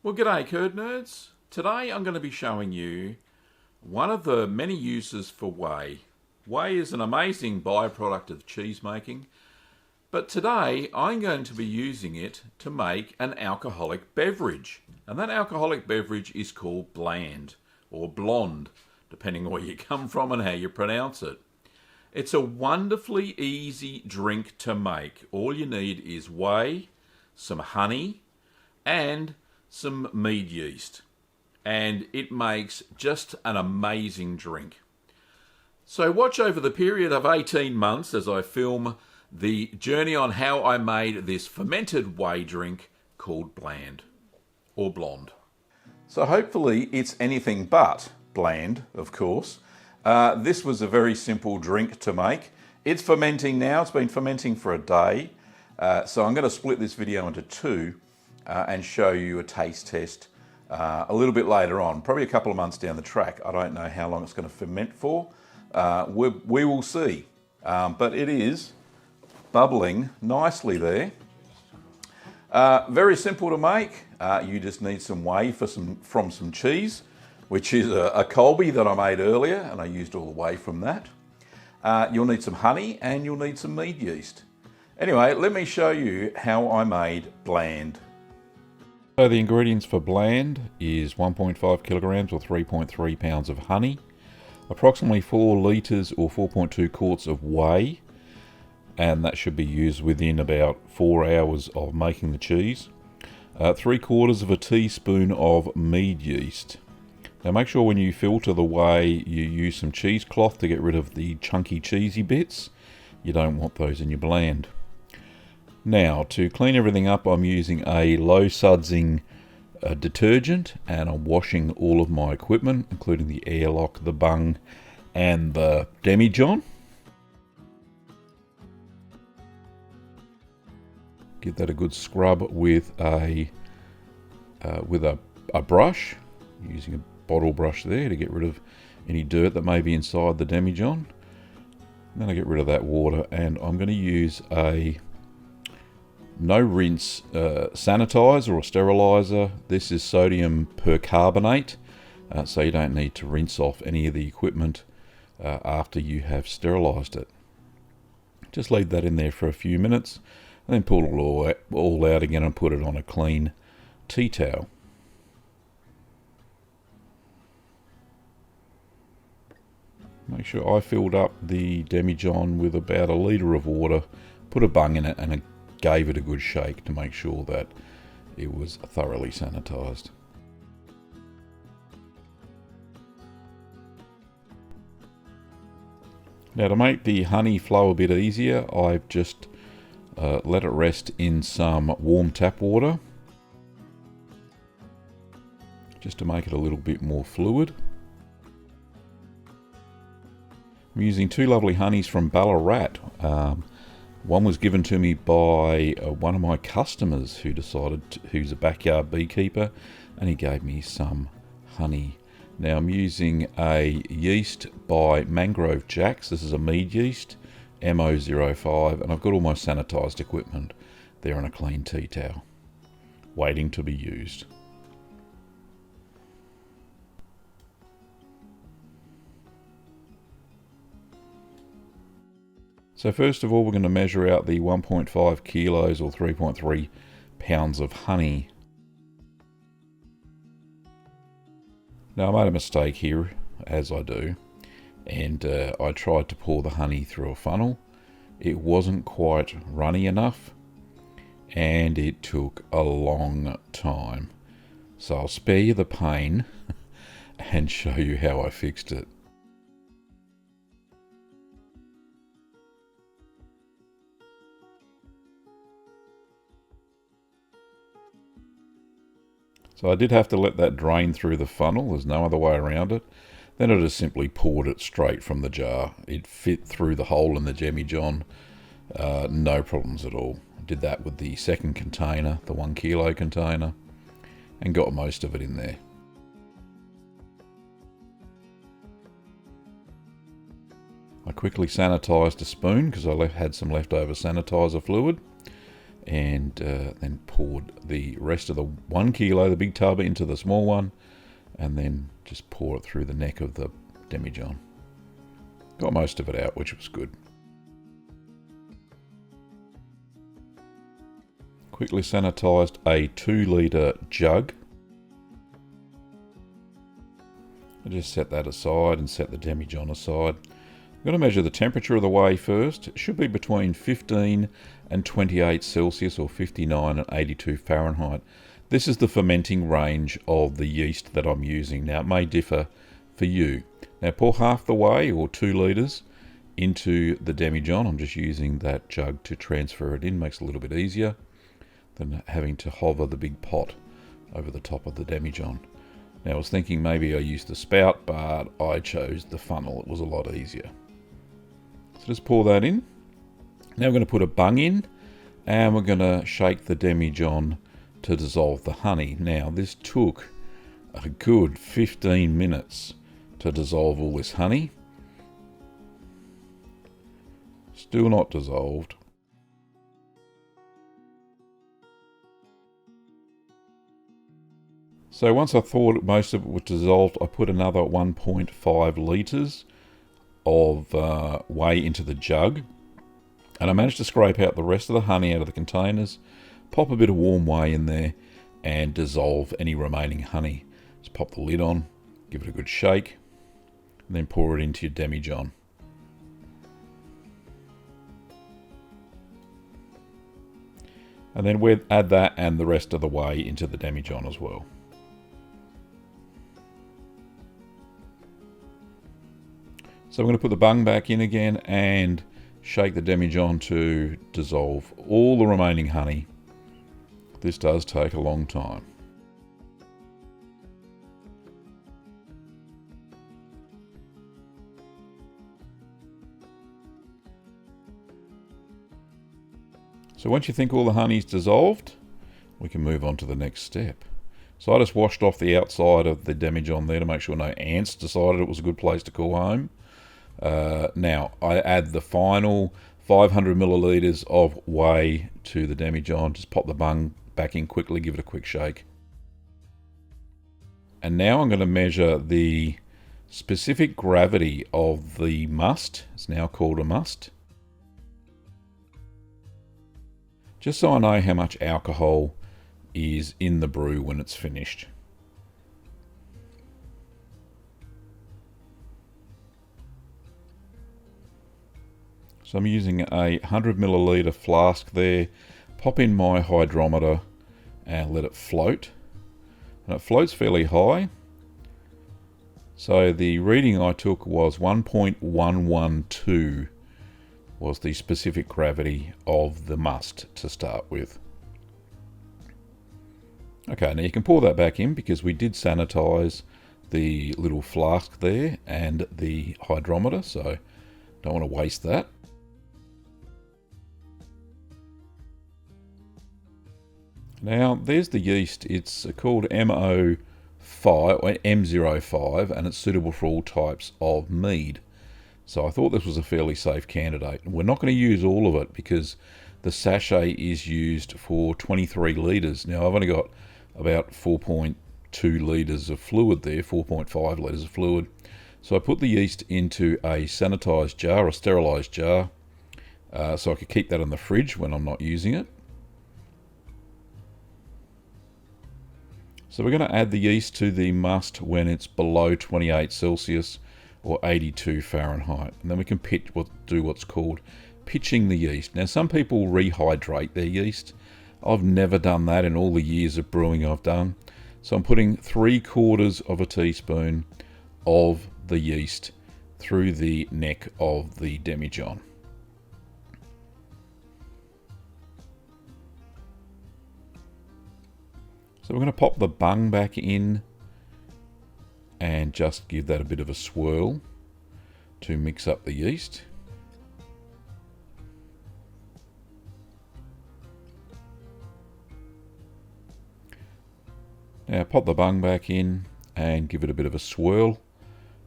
Well, g'day curd nerds. Today I'm going to be showing you one of the many uses for whey. Whey is an amazing byproduct of cheese making, but today I'm going to be using it to make an alcoholic beverage. And that alcoholic beverage is called Blaand or Blond, depending on where you come from and how you pronounce it. It's a wonderfully easy drink to make. All you need is whey, some honey, and some mead yeast, and it makes just an amazing drink. So watch over the period of 18 months as I film the journey on how I made this fermented whey drink called Blaand or Blond. So hopefully it's anything but bland, of course. This was a very simple drink to make. It's fermenting now. It's been fermenting for a day. So I'm going to split this video into two and show you a taste test a little bit later on, probably a couple of months down the track. I don't know how long it's going to ferment for. We will see. But it is bubbling nicely there. Very simple to make. You just need some whey from some cheese, which is a Colby that I made earlier, and I used all the whey from that. You'll need some honey and you'll need some mead yeast. Anyway, let me show you how I made Blaand. So the ingredients for Blaand is 1.5 kilograms or 3.3 pounds of honey, approximately 4 litres or 4.2 quarts of whey, and that should be used within about 4 hours of making the cheese. 3/4 of a teaspoon of mead yeast. Now make sure when you filter the whey you use some cheesecloth to get rid of the chunky cheesy bits. You don't want those in your Blaand. Now, to clean everything up, I'm using a low sudsing detergent, and I'm washing all of my equipment, including the airlock, the bung, and the demijohn. Give that a good scrub with a brush, using a bottle brush there to get rid of any dirt that may be inside the demijohn. Then I get rid of that water, and I'm going to use a no rinse sanitizer or sterilizer. This is sodium percarbonate, so you don't need to rinse off any of the equipment after you have sterilized it. Just leave that in there for a few minutes and then pull it all out again and put it on a clean tea towel. Make sure I filled up the demijohn with about 1 litre of water, put a bung in it, and gave it a good shake to make sure that it was thoroughly sanitized. Now, to make the honey flow a bit easier, I've just let it rest in some warm tap water, just to make it a little bit more fluid. I'm using 2 lovely honeys from Ballarat. One was given to me by one of my customers who's a backyard beekeeper, and he gave me some honey. Now I'm using a yeast by Mangrove Jacks. This is a mead yeast, MO05, and I've got all my sanitized equipment there on a clean tea towel, waiting to be used. So first of all, we're going to measure out the 1.5 kilos or 3.3 pounds of honey. Now I made a mistake here, as I do, and I tried to pour the honey through a funnel. It wasn't quite runny enough, and it took a long time. So I'll spare you the pain and show you how I fixed it. So I did have to let that drain through the funnel. There's no other way around it. Then I just simply poured it straight from the jar. It fit through the hole in the demijohn, no problems at all. I did that with the second container, the 1 kilo container, and got most of it in there. I quickly sanitized a spoon because I had some leftover sanitizer fluid, and then poured the rest of the 1 kilo, the big tub, into the small one, and then just pour it through the neck of the demijohn. Got most of it out, which was good. Quickly sanitized a 2-litre jug. I just set that aside and set the demijohn aside. I'm going to measure the temperature of the whey first. It should be between 15 and 28 Celsius or 59 and 82 Fahrenheit. This is the fermenting range of the yeast that I'm using. Now it may differ for you. Now pour half the whey, or 2 litres, into the demijohn. I'm just using that jug to transfer it in. Makes it a little bit easier than having to hover the big pot over the top of the demijohn. Now I was thinking maybe I used the spout, but I chose the funnel. It was a lot easier. So just pour that in. Now we're going to put a bung in, and we're going to shake the demijohn to dissolve the honey. Now this took a good 15 minutes to dissolve all this honey. Still not dissolved. So once I thought most of it was dissolved, I put another 1.5 litres of whey into the jug, and I managed to scrape out the rest of the honey out of the containers, pop a bit of warm whey in there, and dissolve any remaining honey. Just pop the lid on, give it a good shake, and then pour it into your demijohn. And then we'll add that and the rest of the whey into the demijohn as well. So I'm going to put the bung back in again and shake the demijohn to dissolve all the remaining honey. This does take a long time. So once you think all the honey's dissolved, we can move on to the next step. So I just washed off the outside of the demijohn there to make sure no ants decided it was a good place to call home. Now I add the final 500 millilitres of whey to the demijohn. Just pop the bung back in quickly, give it a quick shake. And now I'm going to measure the specific gravity of the must. It's now called a must. Just so I know how much alcohol is in the brew when it's finished. So I'm using a 100 milliliter flask there. Pop in my hydrometer and let it float. And it floats fairly high. So the reading I took was 1.112 was the specific gravity of the must to start with. Okay, now you can pour that back in because we did sanitize the little flask there and the hydrometer, so don't want to waste that. Now there's the yeast. It's called M05 or M05 and it's suitable for all types of mead. So I thought this was a fairly safe candidate. We're not going to use all of it because the sachet is used for 23 litres. Now I've only got about 4.2 litres of fluid there, 4.5 litres of fluid. So I put the yeast into a sanitised jar, a sterilised jar, so I could keep that in the fridge when I'm not using it. So we're going to add the yeast to the must when it's below 28 Celsius or 82 Fahrenheit. And then we can do what's called pitching the yeast. Now some people rehydrate their yeast. I've never done that in all the years of brewing I've done. So I'm putting 3/4 of a teaspoon of the yeast through the neck of the demijohn. So we're going to pop the bung back in and just give that a bit of a swirl to mix up the yeast. Now pop the bung back in and give it a bit of a swirl.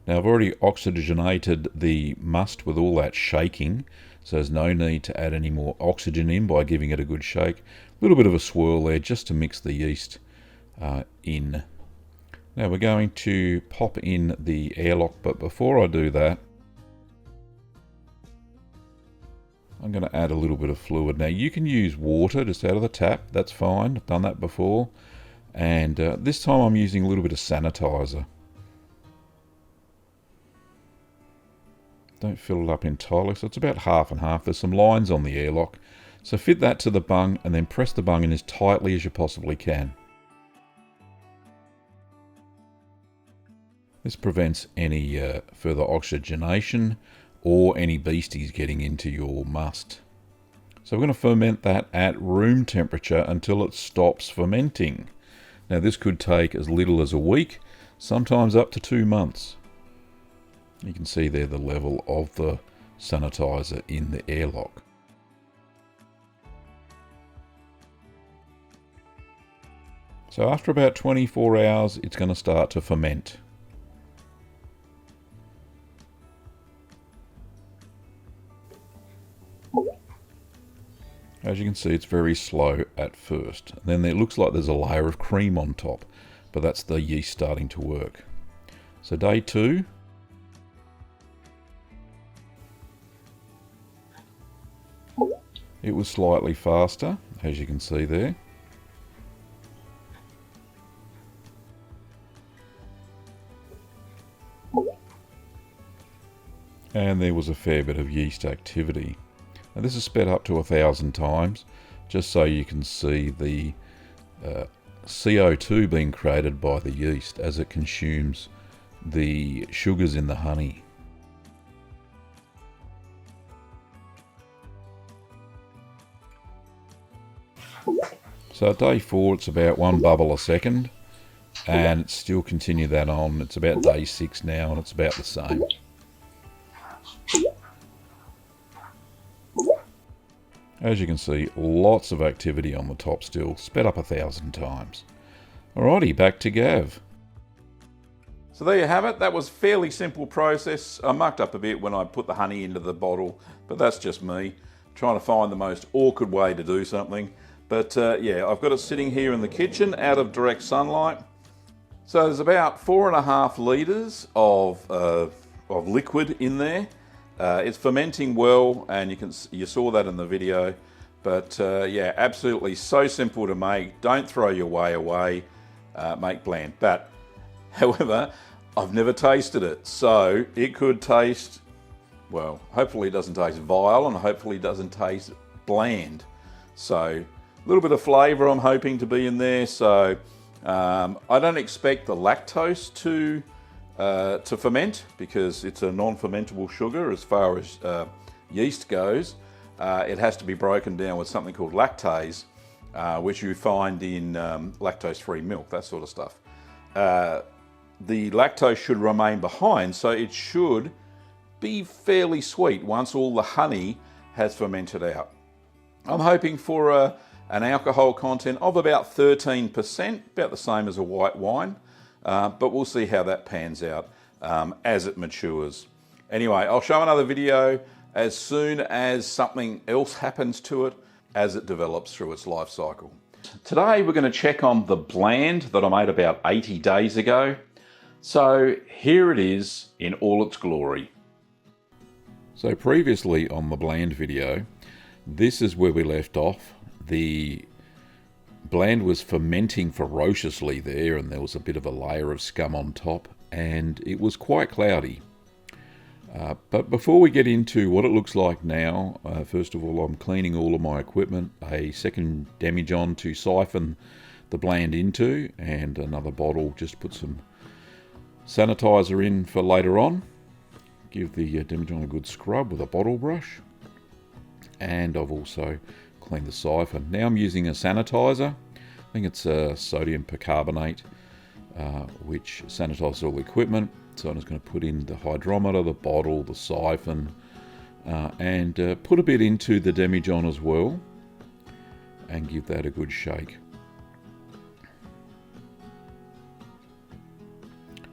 Now I've already oxygenated the must with all that shaking, so there's no need to add any more oxygen in by giving it a good shake. A little bit of a swirl there just to mix the yeast in. Now we're going to pop in the airlock, but before I do that, I'm going to add a little bit of fluid. Now you can use water just out of the tap, that's fine, I've done that before. And this time I'm using a little bit of sanitizer. Don't fill it up entirely, so it's about half and half. There's some lines on the airlock, so fit that to the bung and then press the bung in as tightly as you possibly can. This prevents any further oxygenation or any beasties getting into your must. So we're going to ferment that at room temperature until it stops fermenting. Now this could take as little as a week, sometimes up to 2 months. You can see there the level of the sanitizer in the airlock. So after about 24 hours, it's going to start to ferment. As you can see, it's very slow at first. Then it looks like there's a layer of cream on top, but that's the yeast starting to work. So day 2. It was slightly faster, as you can see there. And there was a fair bit of yeast activity. Now this is sped up to 1,000 times, just so you can see the CO2 being created by the yeast as it consumes the sugars in the honey. So at day 4 it's about 1 bubble a second, and it's still continue that on. It's about day 6 now and it's about the same. As you can see, lots of activity on the top still, sped up 1,000 times. Alrighty, back to Gav. So there you have it. That was a fairly simple process. I mucked up a bit when I put the honey into the bottle, but that's just me trying to find the most awkward way to do something. But yeah, I've got it sitting here in the kitchen out of direct sunlight. So there's about 4.5 litres of liquid in there. It's fermenting well, and you saw that in the video. But yeah, absolutely so simple to make. Don't throw your whey away. Make Blaand. But however, I've never tasted it, so it could taste, well, hopefully it doesn't taste vile, and hopefully it doesn't taste bland. So a little bit of flavour I'm hoping to be in there. So I don't expect the lactose to ferment, because it's a non-fermentable sugar as far as yeast goes. It has to be broken down with something called lactase, which you find in lactose-free milk, that sort of stuff. The lactose should remain behind, so it should be fairly sweet once all the honey has fermented out. I'm hoping for an alcohol content of about 13%, about the same as a white wine, but we'll see how that pans out as it matures. Anyway, I'll show another video as soon as something else happens to it as it develops through its life cycle. Today we're going to check on the Blaand that I made about 80 days ago. So here it is in all its glory. So previously on the Blaand video, this is where we left off. The Blaand was fermenting ferociously there, and there was a bit of a layer of scum on top, and it was quite cloudy. But before we get into what it looks like now, first of all, I'm cleaning all of my equipment, a second demijohn to siphon the Blaand into, and another bottle just to put some sanitizer in for later on. Give the demijohn a good scrub with a bottle brush, and I've also cleaned the siphon. Now I'm using a sanitizer. I think it's sodium percarbonate, which sanitizes all the equipment. So I'm just going to put in the hydrometer, the bottle, the siphon, and put a bit into the demijohn as well, and give that a good shake.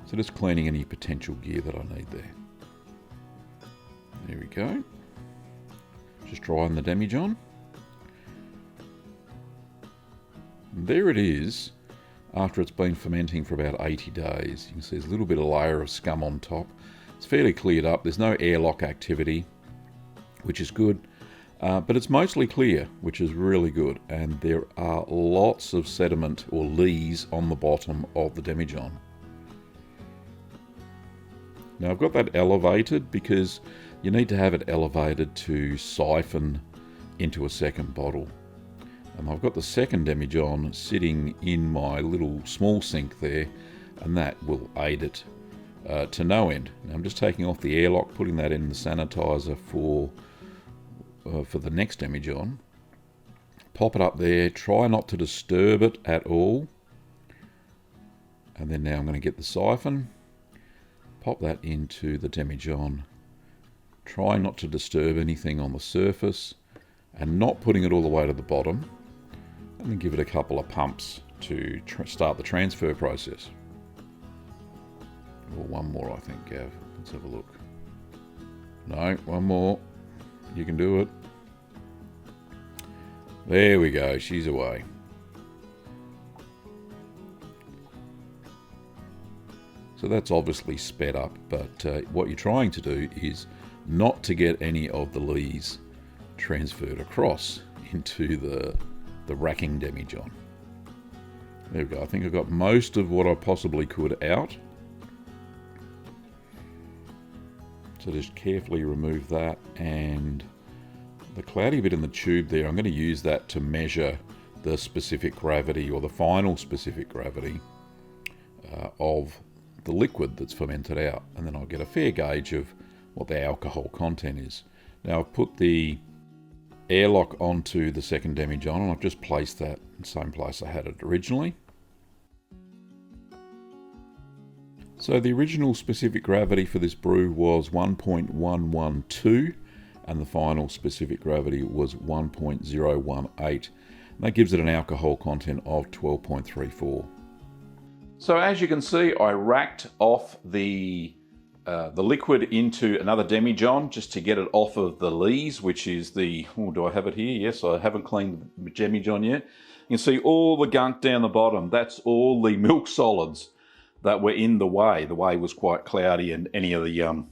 So just cleaning any potential gear that I need there. There we go. Just drying the demijohn. And there it is after it's been fermenting for about 80 days. You can see there's a little bit of layer of scum on top. It's fairly cleared up. There's no airlock activity, which is good. But it's mostly clear, which is really good. And there are lots of sediment or lees on the bottom of the demijohn. Now I've got that elevated because you need to have it elevated to siphon into a second bottle. And I've got the second demijohn sitting in my little small sink there, and that will aid it to no end. Now I'm just taking off the airlock, putting that in the sanitizer for the next demijohn. Pop it up there, try not to disturb it at all. And then now I'm going to get the siphon, pop that into the demijohn. Try not to disturb anything on the surface and not putting it all the way to the bottom. And then give it a couple of pumps to start the transfer process. Or one more, I think, Gav. Let's have a look. No, one more. You can do it. There we go. She's away. So that's obviously sped up, but what you're trying to do is not to get any of the lees transferred across into the racking demijohn. There we go. I think I've got most of what I possibly could out. So just carefully remove that, and the cloudy bit in the tube there, I'm going to use that to measure the specific gravity, or the final specific gravity of the liquid that's fermented out, and then I'll get a fair gauge of what the alcohol content is. Now I've put the airlock onto the second demijohn, and I've just placed that in the same place I had it originally. So the original specific gravity for this brew was 1.112, and the final specific gravity was 1.018. That gives it an alcohol content of 12.34. So as you can see, I racked off the liquid into another demijohn just to get it off of the lees, which is the, oh, do I have it here? Yes, I haven't cleaned the demijohn yet. You can see all the gunk down the bottom. That's all the milk solids that were in the whey. The whey was quite cloudy, and any of the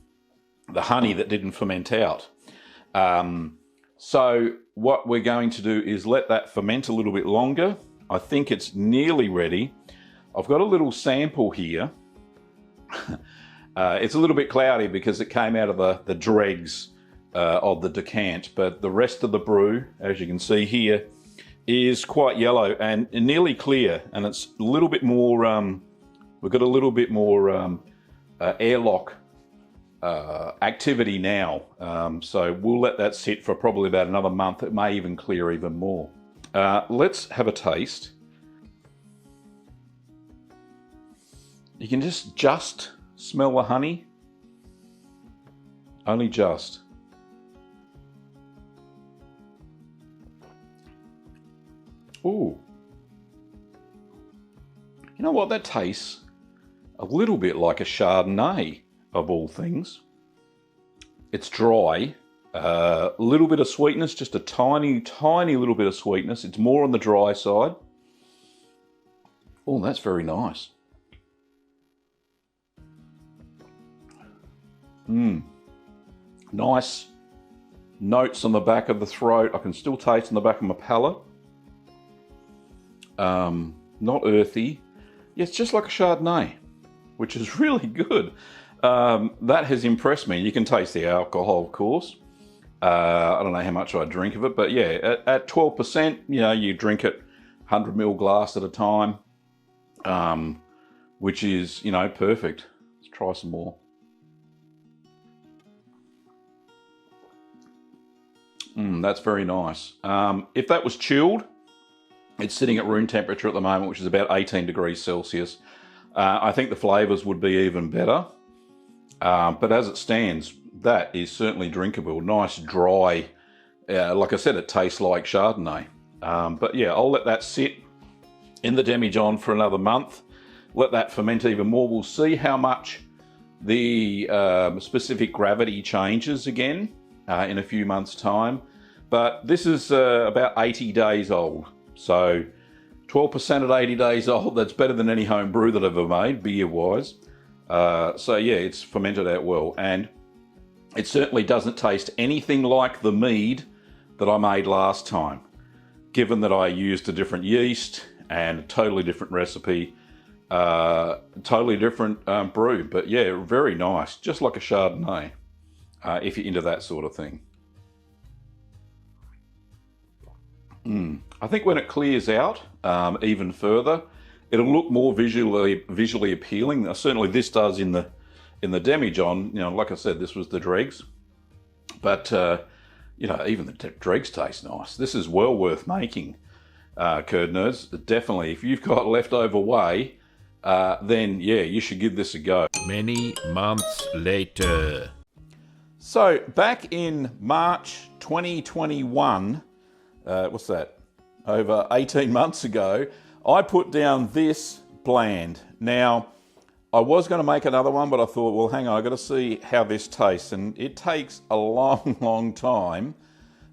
honey that didn't ferment out. So what we're going to do is let that ferment a little bit longer. I think it's nearly ready. I've got a little sample here. It's a little bit cloudy because it came out of the dregs of the decant, but the rest of the brew, as you can see here, is quite yellow and nearly clear, and it's a little bit more, we've got a little bit more airlock activity now. So we'll let that sit for probably about another month. It may even clear even more. Let's have a taste. You can just smell the honey. Only just. Ooh. You know what? That tastes a little bit like a Chardonnay, of all things. It's dry. A little bit of sweetness, just a tiny, tiny little bit of sweetness. It's more on the dry side. Oh, that's very nice. Nice notes on the back of the throat. I can still taste on the back of my palate. Not earthy. Yeah, it's just like a Chardonnay, which is really good. That has impressed me. You can taste the alcohol, of course. I don't know how much I drink of it, but yeah, at 12%, you know, you drink it 100 ml glass at a time, which is, you know, perfect. Let's try some more. That's very nice. If that was chilled, it's sitting at room temperature at the moment, which is about 18 degrees Celsius. I think the flavours would be even better. But as it stands, that is certainly drinkable. Nice, dry. Like I said, it tastes like Chardonnay. But yeah, I'll let that sit in the demijohn for another month. let that ferment even more. We'll see how much the specific gravity changes again in a few months' time. But this is about 80 days old. So 12% at 80 days old, that's better than any home brew that I've ever made, beer-wise. So yeah, it's fermented out well. And it certainly doesn't taste anything like the mead that I made last time, given that I used a different yeast and a totally different recipe, totally different brew. But yeah, very nice, just like a Chardonnay, if you're into that sort of thing. I think when it clears out even further, it'll look more visually appealing. Now, certainly this does in the demijohn. You know, like I said, this was the dregs, but you know, even the dregs taste nice. This is well worth making, curd nerds. Definitely, if you've got leftover whey, then yeah, you should give this a go. Many months later. So back in March 2021, what's that? Over 18 months ago, I put down this Blaand. Now, I was going to make another one, but I thought, well, hang on, I've got to see how this tastes. And it takes a long, long time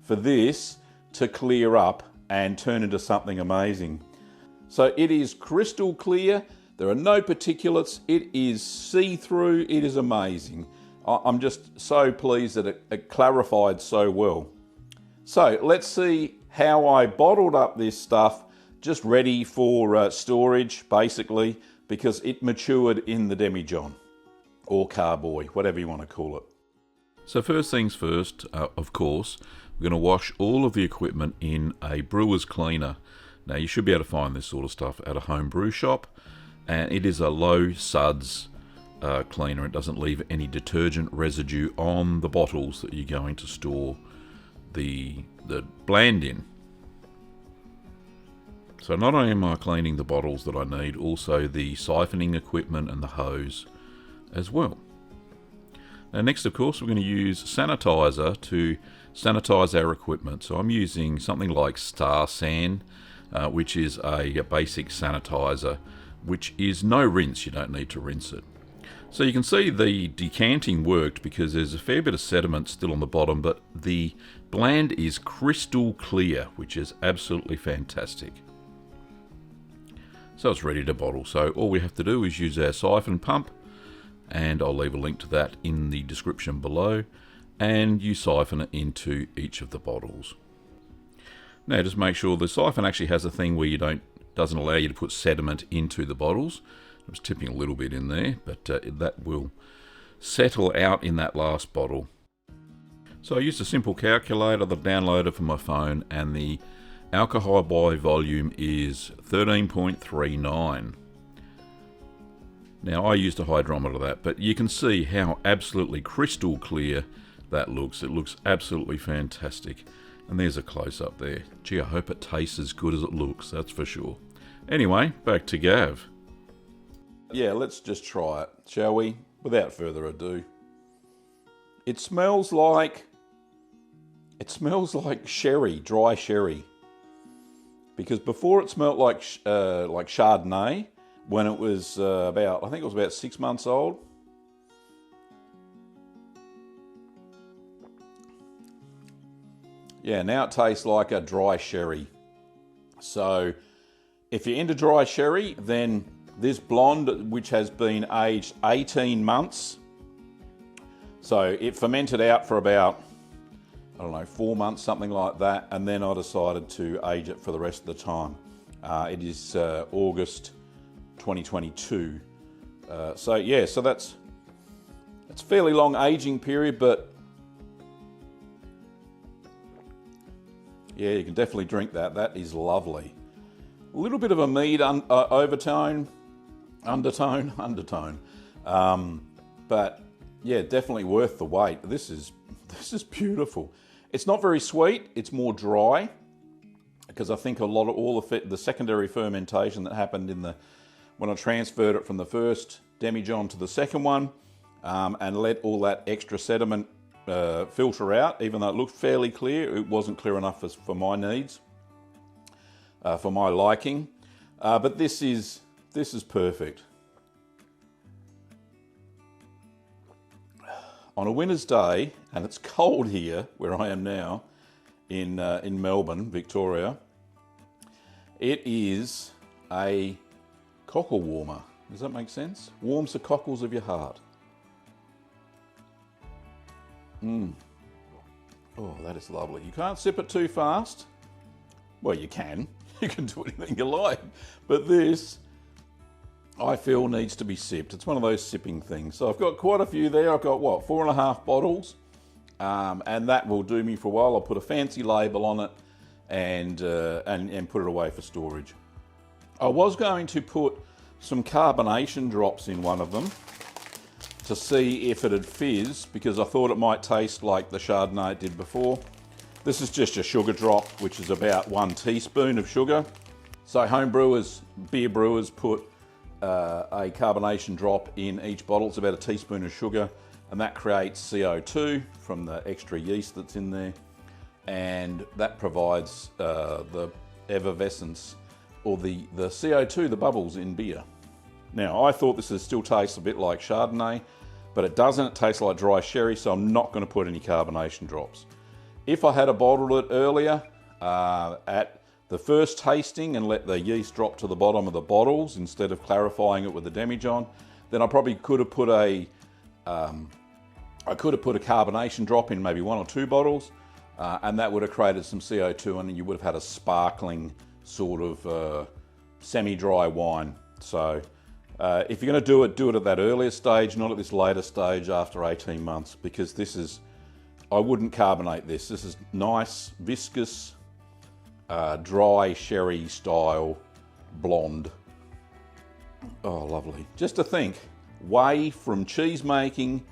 for this to clear up and turn into something amazing. So it is crystal clear. There are no particulates. It is see-through. It is amazing. I'm just so pleased that it clarified so well. So let's see how I bottled up this stuff, just ready for storage, basically, because it matured in the demijohn, or carboy, whatever you want to call it. So first things first, of course, we're going to wash all of the equipment in a brewer's cleaner. Now, you should be able to find this sort of stuff at a home brew shop, and it is a low suds cleaner. It doesn't leave any detergent residue on the bottles that you're going to store the Blaand in. So not only am I cleaning the bottles that I need, also the siphoning equipment and the hose as well. Now next, of course, we're going to use sanitizer to sanitize our equipment. So I'm using something like Star San, which is a basic sanitizer, which is no rinse. You don't need to rinse it. So you can see the decanting worked because there's a fair bit of sediment still on the bottom, but the Blaand is crystal clear, which is absolutely fantastic. So it's ready to bottle. So all we have to do is use our siphon pump, and I'll leave a link to that in the description below, and you siphon it into each of the bottles. Now just make sure the siphon actually has a thing where doesn't allow you to put sediment into the bottles. I was tipping a little bit in there, but that will settle out in that last bottle. So I used a simple calculator that I downloaded from my phone, and the alcohol by volume is 13.39. Now I used a hydrometer of that, but you can see how absolutely crystal clear that looks. It looks absolutely fantastic. And there's a close-up there. Gee, I hope it tastes as good as it looks, that's for sure. Anyway, back to Gav. Yeah, let's just try it, shall we? Without further ado. It smells like sherry, dry sherry. Because before it smelled like Chardonnay when it was I think it was about 6 months old. Yeah, now it tastes like a dry sherry. So if you're into dry sherry, then this Blond, which has been aged 18 months, so it fermented out for about, I don't know, 4 months, something like that, and then I decided to age it for the rest of the time. It is August 2022. So yeah, so that's a fairly long aging period, but yeah, you can definitely drink that. That is lovely. A little bit of a mead undertone. But yeah, definitely worth the wait. This is beautiful. It's not very sweet. It's more dry, because I think all the secondary fermentation that happened when I transferred it from the first demijohn to the second one, and let all that extra sediment filter out. Even though it looked fairly clear, it wasn't clear enough for my needs, for my liking. But this is perfect. on a winter's day, and it's cold here where I am now in Melbourne, Victoria, it is a cockle warmer. Does that make sense? Warms the cockles of your heart. Oh, that is lovely. You can't sip it too fast. Well, you can. You can do anything you like. But this, I feel, needs to be sipped. It's one of those sipping things. So I've got quite a few there. I've got, what, 4.5 bottles. And that will do me for a while. I'll put a fancy label on it and put it away for storage. I was going to put some carbonation drops in one of them to see if it'd fizz, because I thought it might taste like the Chardonnay it did before. This is just a sugar drop, which is about 1 teaspoon of sugar. So home brewers, beer brewers, put a carbonation drop in each bottle. It's about a teaspoon of sugar, and that creates CO2 from the extra yeast that's in there, and that provides the effervescence, or the CO2, the bubbles in beer. Now, I thought this still tastes a bit like Chardonnay, but it doesn't. It tastes like dry sherry, so I'm not going to put any carbonation drops. If I had bottled it earlier at the first tasting and let the yeast drop to the bottom of the bottles instead of clarifying it with the demijohn, then I probably could have put a carbonation drop in maybe 1 or 2 bottles, and that would have created some CO2, and you would have had a sparkling sort of semi-dry wine. So if you're going to do it at that earlier stage, not at this later stage after 18 months, because this is, I wouldn't carbonate this. This is nice, viscous, dry sherry style blonde. Oh, lovely. Just to think, whey from cheese making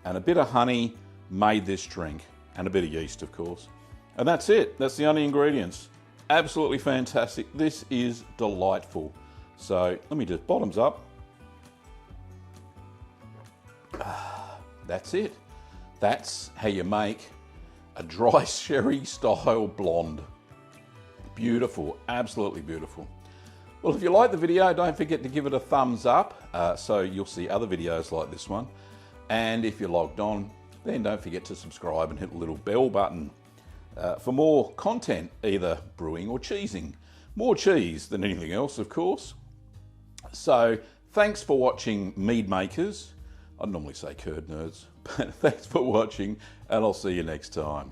and a bit of honey made this drink, and a bit of yeast, of course. And that's it. That's the only ingredients. Absolutely fantastic. This is delightful. So let me just, bottoms up. That's it. That's how you make a dry sherry style blonde. Beautiful, absolutely beautiful. Well, if you like the video, don't forget to give it a thumbs up so you'll see other videos like this one. And if you're logged on, then don't forget to subscribe and hit the little bell button for more content, either brewing or cheesing. More cheese than anything else, of course. So thanks for watching, mead makers. I'd normally say curd nerds, but thanks for watching, and I'll see you next time.